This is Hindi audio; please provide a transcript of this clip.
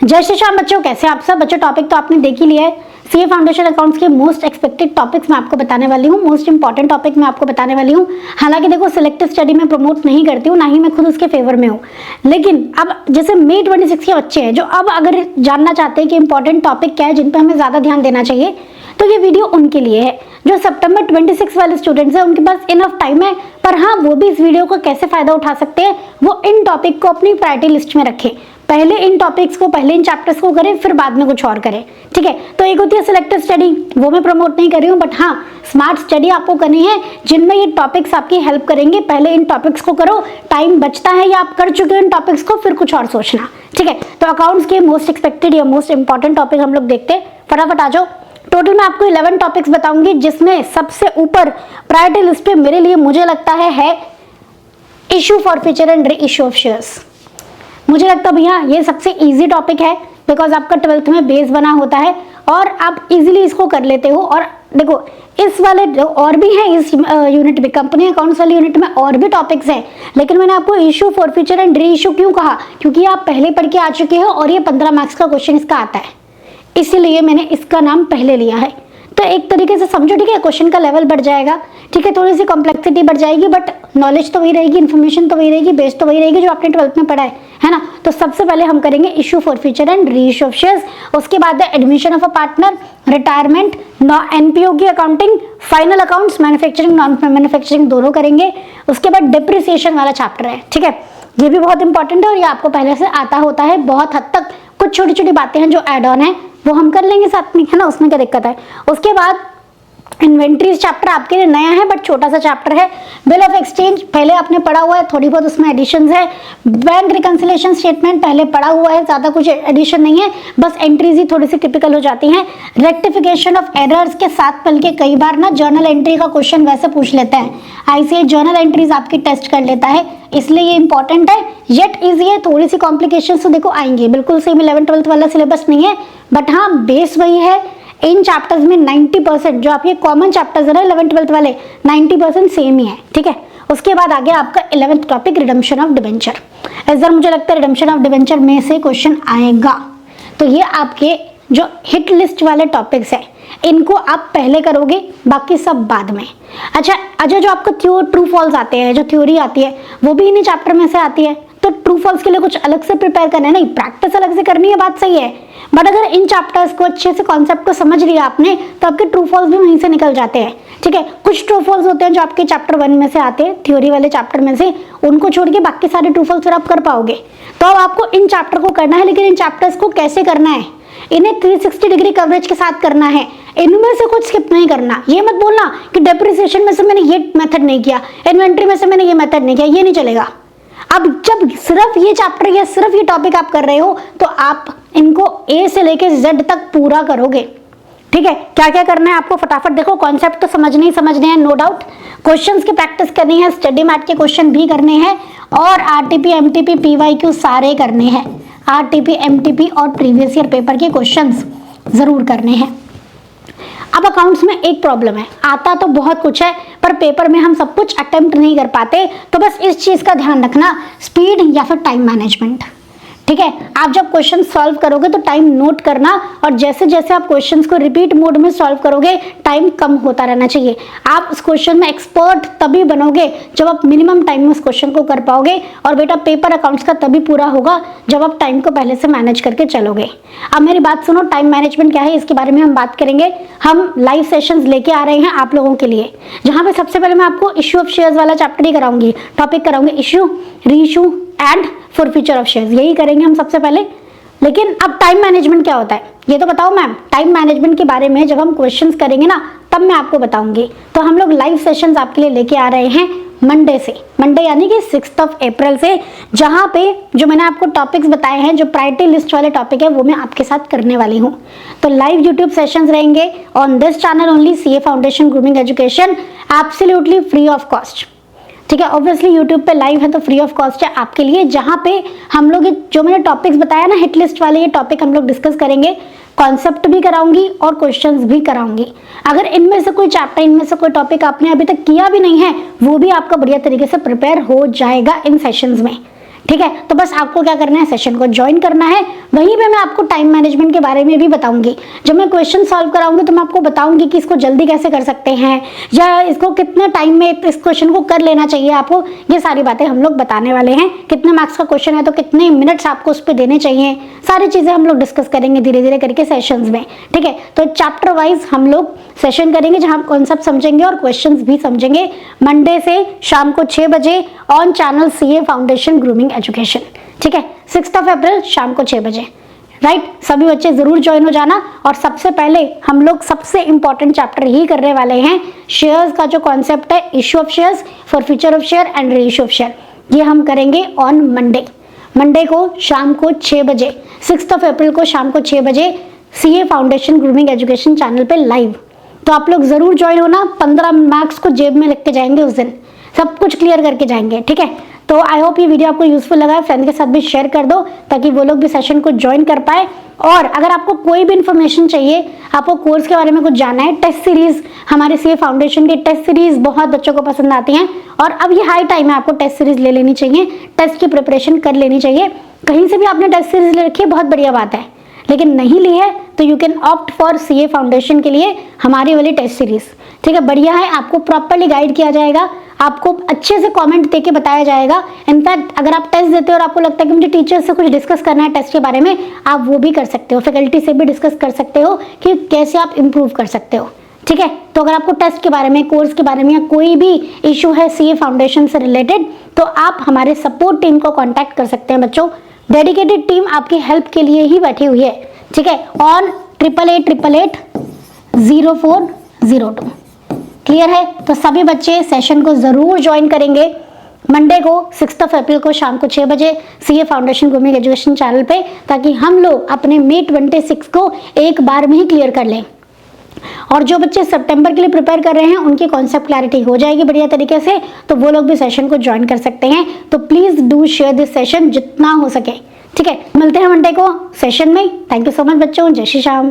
जय श्री श्याम बच्चों, कैसे आप सब बच्चों। टॉपिक तो आपने देख ही लिया है। सीए फाउंडेशन अकाउंट्स के मोस्ट एक्सपेक्टेड टॉपिक्स मैं आपको बताने वाली हूँ, मोस्ट इंपॉर्टेंट टॉपिक मैं आपको बताने वाली हूँ। हालांकि देखो, सिलेक्टिव स्टडी में प्रमोट नहीं करती हूँ, ना ही मैं खुद उसके फेवर में हूँ। लेकिन अब जैसे May 26 के बच्चे हैं जो अब अगर जानना चाहते हैं कि इंपॉर्टेंट टॉपिक क्या है जिन पर हमें ज्यादा ध्यान देना चाहिए, तो ये वीडियो उनके लिए है। जो सितंबर 26 वाले स्टूडेंट्स हैं उनके पास इनफ टाइम है, पर हाँ, वो भी इस वीडियो का कैसे फायदा उठा सकते हैं, वो इन टॉपिक को अपनी प्रायोरिटी लिस्ट में रखें। पहले इन टॉपिक्स को, पहले इन चैप्टर्स को करें, फिर बाद में कुछ और करें। ठीक है, तो एक होती है सिलेक्टिव स्टडी, वो मैं प्रमोट नहीं कर रही हूँ, बट हाँ, स्मार्ट स्टडी आपको करनी है जिनमें ये टॉपिक्स आपकी हेल्प करेंगे। पहले इन टॉपिक्स को करो, टाइम बचता है या आप कर चुके हो इन टॉपिक्स को, फिर कुछ और सोचना। ठीक है, तो अकाउंट्स के मोस्ट एक्सपेक्टेड या मोस्ट इंपॉर्टेंट टॉपिक हम लोग देखते हैं। फटाफट आ जाओ। टोटल मैं आपको 11 टॉपिक्स बताऊंगी, जिसमें सबसे ऊपर प्रायोरिटी लिस्ट पे मेरे लिए मुझे लगता है issue forfeiture and reissue of shares. मुझे लगता है भैया ये सबसे इजी टॉपिक है, बिकॉज आपका 12th में बेस बना होता है और आप इजीली इसको कर लेते हो। और देखो, इस वाले जो और भी हैं इस यूनिट में, कंपनी अकाउंट्स वाली यूनिट में और भी टॉपिक्स हैं, लेकिन मैंने आपको इशू फॉरफीचर एंड री इशू क्यों कहा, क्योंकि आप पहले पढ़ के आ चुके हो और ये 15 मार्क्स का क्वेश्चन इसका आता है, इसीलिए मैंने इसका नाम पहले लिया है। तो एक तरीके से समझो, ठीक है, क्वेश्चन का लेवल बढ़ जाएगा। ठीक है, थोड़ी सी कॉम्प्लेक्सिटी बढ़ जाएगी, बट नॉलेज तो वही रहेगी, इन्फॉर्मेशन तो वही रहेगी, बेस तो वही रहेगी जो आपने 12th में पढ़ा है ना। तो सबसे पहले हम करेंगे issue forfeiture and reissue of shares, उसके बाद admission of a partner, retirement, NPO की accounting, final accounts, manufacturing, non manufacturing दोनों करेंगे। उसके बाद डिप्रिसिएशन वाला चैप्टर है। ठीक है, ये भी बहुत इंपॉर्टेंट है और ये आपको पहले से आता होता है बहुत हद तक। कुछ छोटी छोटी बातें हैं जो एड ऑन है वो हम कर लेंगे साथ में, है ना, उसमें क्या दिक्कत है। उसके बाद इन्वेंट्रीज चैप्टर आपके लिए नया है, बट छोटा सा चैप्टर है। बिल ऑफ एक्सचेंज पहले आपने पढ़ा हुआ है, थोड़ी बहुत उसमें एडिशंस है। बैंक रिकंसिलिएशन स्टेटमेंट पहले पढ़ा हुआ है, ज्यादा कुछ एडिशन नहीं है, बस एंट्रीज ही थोड़ी सी टिपिकल हो जाती हैं। रेक्टिफिकेशन ऑफ एरर्स के साथ पल के कई बार ना जर्नल एंट्री का क्वेश्चन वैसे पूछ लेते हैं, आईसीएस जर्नल एंट्रीज आपकी टेस्ट कर लेता है, इसलिए ये इंपॉर्टेंट है। येट इजी है, थोड़ी सी कॉम्प्लिकेशन तो देखो आएंगे, बिल्कुल सेम 11th-12th वाला सिलेबस नहीं है, बट हाँ बेस वही है। इन चैप्टर्स में 90% जो आपके कॉमन चैप्टर्स है ना 11th-12th वाले, 90% सेम ही है। ठीक है, उसके बाद आ गया आपका 11th topic, redemption of debenture. इस बार मुझे लगता है रिडम्पशन ऑफ डिबेंचर में से क्वेश्चन आएगा। तो ये आपके जो हिट लिस्ट वाले टॉपिक्स है, इनको आप पहले करोगे, बाकी सब बाद में। अच्छा, जो आपको ट्रू फॉल्स आते हैं, जो थ्योरी आती है, वो भी इन्हीं चैप्टर में से आती है। तो ट्रू फॉल्स के लिए कुछ अलग से प्रिपेयर करना है, नहीं, प्रैक्टिस अलग से करनी है, बात सही है। बट अगर इन चैप्टर्स को अच्छे से, कॉन्सेप्ट को समझ लिया आपने, तो आपके ट्रू फॉल्स भी वहीं से निकल जाते हैं। ठीक है, कुछ ट्रू फॉल्स होते हैं जो आपके चैप्टर 1 में से आते हैं, थ्योरी वाले चैप्टर में से, उनको छोड़ के बाकी सारे ट्रू फॉल्स फिर आप कर पाओगे। तो अब आपको इन चैप्टर को करना है, लेकिन इन चैप्टर्स को कैसे करना है, इन्हें 360 डिग्री कवरेज के साथ करना है, इनमें से कुछ स्किप नहीं करना। ये मत बोलना कि डेप्रिसिएशन में से मैंने ये मेथड नहीं किया, इन्वेंट्री में से मैंने ये मेथड नहीं किया, ये नहीं चलेगा। अब जब सिर्फ ये चैप्टर या सिर्फ ये टॉपिक आप कर रहे हो, तो आप इनको ए से लेके जेड तक पूरा करोगे। ठीक है, क्या क्या करना है आपको फटाफट देखो। कॉन्सेप्ट तो समझने हैं, नो डाउट। क्वेश्चंस की प्रैक्टिस करनी है, स्टडी मैट के क्वेश्चन भी करने हैं, और आरटीपी, एमटीपी, पीवाईक्यू सारे करने हैं। आरटीपी, एमटीपी और प्रीवियस ईयर पेपर के क्वेश्चंस जरूर करने हैं। अब अकाउंट्स में एक प्रॉब्लम है, आता तो बहुत कुछ है, पर पेपर में हम सब कुछ अटेम्प्ट नहीं कर पाते। तो बस इस चीज का ध्यान रखना, स्पीड या फिर टाइम मैनेजमेंट। ठीक है, आप जब क्वेश्चन सॉल्व करोगे तो टाइम नोट करना, और जैसे जैसे आप क्वेश्चंस को रिपीट मोड में सॉल्व करोगे, टाइम कम होता रहना चाहिए। आप उस क्वेश्चन में एक्सपर्ट तभी बनोगे जब आप मिनिमम टाइम में उस क्वेश्चन को कर पाओगे, और बेटा पेपर अकाउंट्स का तभी पूरा होगा जब आप टाइम को पहले से मैनेज करके चलोगे। अब मेरी बात सुनो, टाइम मैनेजमेंट क्या है इसके बारे में हम बात करेंगे। हम लाइव सेशंस लेके आ रहे हैं आप लोगों के लिए, जहां पे सबसे पहले मैं आपको इशू ऑफ शेयर्स वाला चैप्टर ही कराऊंगी, टॉपिक कराऊंगी, इशू, री issue and forfeiture of shares, यही करेंगे हम सबसे पहले। लेकिन अब टाइम मैनेजमेंट क्या होता है ये तो बताओ मैम। टाइम मैनेजमेंट के बारे में जब हम क्वेश्चंस करेंगे ना, तब मैं आपको बताऊंगी। तो हम लोग लाइव सेशंस आपके लिए लेके आ रहे हैं मंडे से, मंडे यानी कि 6 अप्रैल से, जहां पे जो मैंने आपको टॉपिक्स बताए हैं, जो प्रायोरिटी लिस्ट वाले टॉपिक है, वो मैं आपके साथ करने वाली हूँ। तो लाइव यूट्यूब सेशंस रहेंगे on this channel only, CA foundation grooming education, absolutely free of cost. ठीक है, ऑब्वियसली यूट्यूब पे लाइव है तो फ्री ऑफ कॉस्ट है आपके लिए, जहां पे हम लोग जो मैंने टॉपिक्स बताया ना हिट लिस्ट वाले, ये टॉपिक हम लोग डिस्कस करेंगे, कॉन्सेप्ट भी कराऊंगी और क्वेश्चंस भी कराऊंगी। अगर इनमें से कोई चैप्टर, इनमें से कोई टॉपिक आपने अभी तक किया भी नहीं है, वो भी आपका बढ़िया तरीके से प्रिपेयर हो जाएगा इन सेशंस में। ठीक है। तो बस आपको क्या करना है, सेशन को ज्वाइन करना है। वहीं पे मैं आपको टाइम मैनेजमेंट के बारे में भी बताऊंगी। जब मैं क्वेश्चन सॉल्व कराऊंगी तो मैं आपको बताऊंगी कि इसको जल्दी कैसे कर सकते हैं या इसको कितने टाइम में इस क्वेश्चन को कर लेना चाहिए आपको, ये सारी बातें हम लोग बताने वाले हैं। कितने मार्क्स का क्वेश्चन है तो कितने मिनट्स आपको उस पर देने चाहिए, सारी चीजें हम लोग डिस्कस करेंगे धीरे धीरे करके सेशंस में, ठीक है। तो चैप्टर वाइज हम लोग सेशन करेंगे जहां हम कॉन्सेप्ट समझेंगे और क्वेश्चंस भी समझेंगे। मंडे से शाम को 6 बजे on channel CA foundation grooming education, ठीक है। 6 अप्रैल शाम को 6 बजे, राइट। सभी बच्चे जरूर ज्वाइन हो जाना। और सबसे पहले हम लोग सबसे इंपॉर्टेंट चैप्टर ही करने वाले हैं, शेयर्स का जो कॉन्सेप्ट है, issue of shares, for future of share and reissue of share, ये हम करेंगे ऑन मंडे को शाम को 6 बजे, 6 अप्रैल को शाम को 6 बजे CA foundation grooming education channel पे लाइव। तो आप लोग जरूर ज्वाइन होना। 15 मार्क्स को जेब में लेके जाएंगे उस दिन, सब कुछ क्लियर करके जाएंगे, ठीक है। तो आई होप ये वीडियो आपको यूजफुल लगा है, फ्रेंड के साथ भी शेयर कर दो ताकि वो लोग भी सेशन को ज्वाइन कर पाए। और अगर आपको कोई भी इन्फॉर्मेशन चाहिए, आपको कोर्स के बारे में कुछ जानना है, टेस्ट सीरीज, हमारे सीए फाउंडेशन की टेस्ट सीरीज बहुत बच्चों को पसंद आती हैं और अब ये हाई टाइम है, आपको टेस्ट सीरीज ले लेनी चाहिए, टेस्ट की प्रिपरेशन कर लेनी चाहिए। कहीं से भी आपने टेस्ट सीरीज ले रखी है, बहुत बढ़िया बात है, लेकिन नहीं ली है तो you can opt for CA foundation के लिए हमारी वाली टेस्ट सीरीज, ठीक है। बढ़िया है, आपको प्रॉपर्ली गाइड किया जाएगा, आपको अच्छे से कमेंट देके बताया जाएगा। इनफैक्ट अगर आप टेस्ट देते हो और आपको लगता है कि मुझे टीचर से कुछ डिस्कस करना है टेस्ट के बारे में, आप वो भी कर सकते हो, फैकल्टी से भी डिस्कस कर सकते हो कि कैसे आप इम्प्रूव कर सकते हो, ठीक है। तो अगर आपको टेस्ट के बारे में, कोर्स के बारे में या कोई भी इशू है सीए फाउंडेशन से रिलेटेड, तो आप हमारे सपोर्ट टीम को कॉन्टैक्ट कर सकते हैं बच्चों। डेडिकेटेड टीम आपकी हेल्प के लिए ही बैठी हुई है, ठीक है। ऑन 8888880402, क्लियर है। तो सभी बच्चे सेशन को जरूर ज्वाइन करेंगे मंडे को 6 अप्रैल को शाम को 6 बजे CA foundation grooming education channel पे, ताकि हम लोग अपने मे 26 को एक बार में ही क्लियर कर लें। और जो बच्चे सितंबर के लिए प्रिपेयर कर रहे हैं उनकी कॉन्सेप्ट क्लैरिटी हो जाएगी बढ़िया तरीके से, तो वो लोग भी सेशन को ज्वाइन कर सकते हैं। तो please do share this session जितना हो सके, ठीक है। मिलते हैं मंडे को सेशन में। थैंक यू सो मच बच्चों, जय श्री राम।